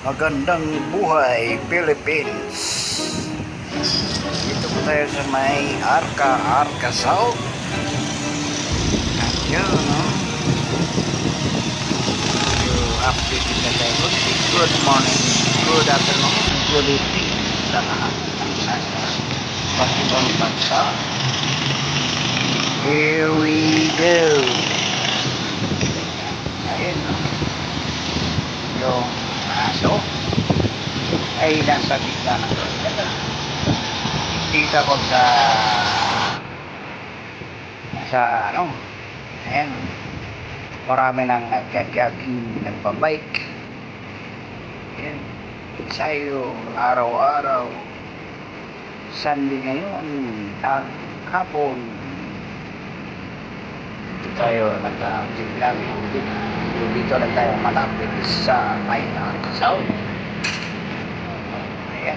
Magandang buhay, Philippines. Dito po tayo sa may Arca South. Yan, no? Updated na tayo. Good morning, good afternoon, good evening sa lahat ng nasa ibang bansa. Here we go. Ayan, no? Yung aso ay nasa gitna ng dito ko sa ano, ayan, marami nang nagka-jogging, nagpa-bike. Ayan, sayo araw-araw, Sunday ngayon, hapon dito tayo nagka-jog lang. Dito lang tayo malapit sa may South. Ayan,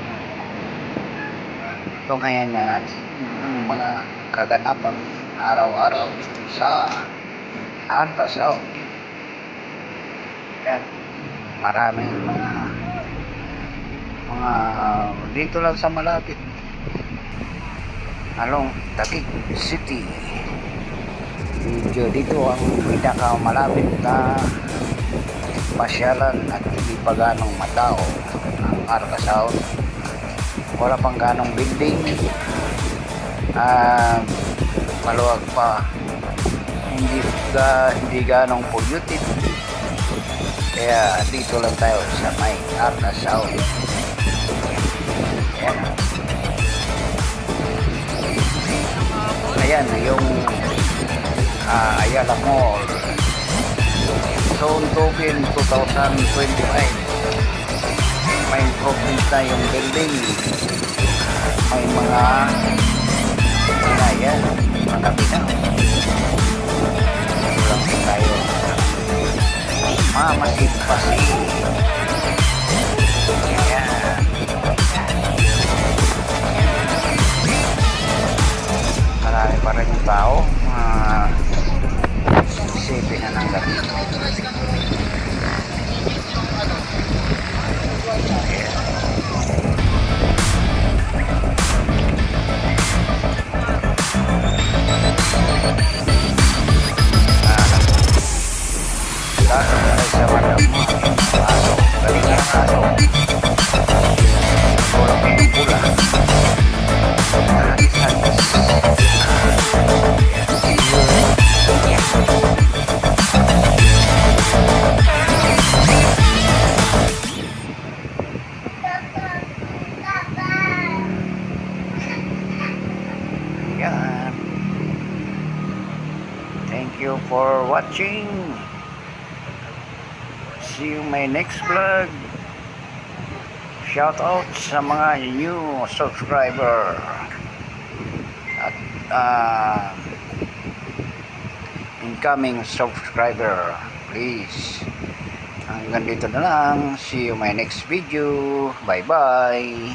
ito ngayon na mga kaganapan araw-araw sa Arca South. Ayan, maraming mga dito lang sa malapit along Taguig City. Medyo dito ang pinakamalapit na pasyalan at hindi pa ganong matao ang Arca South. Wala pang ganong building, maluwag pa, hindi ganong polluted, kaya dito lang tayo sa may Arca South. Ayan yung Ayala Mall, Zone Token 2025. May improvement na yung building, may mga yan, mga binaw. Lang tayo mamasid-pasid. Ayan, marami pa rin yung tao, isipin na ng gabi. Sa madam mo, aso, galing ang aso. Tulong yung pula. Yan. Thank you for watching. See you my next vlog. Shout out sa mga new subscriber at incoming subscriber. Please, hanggang dito na lang. See you my next video. Bye bye.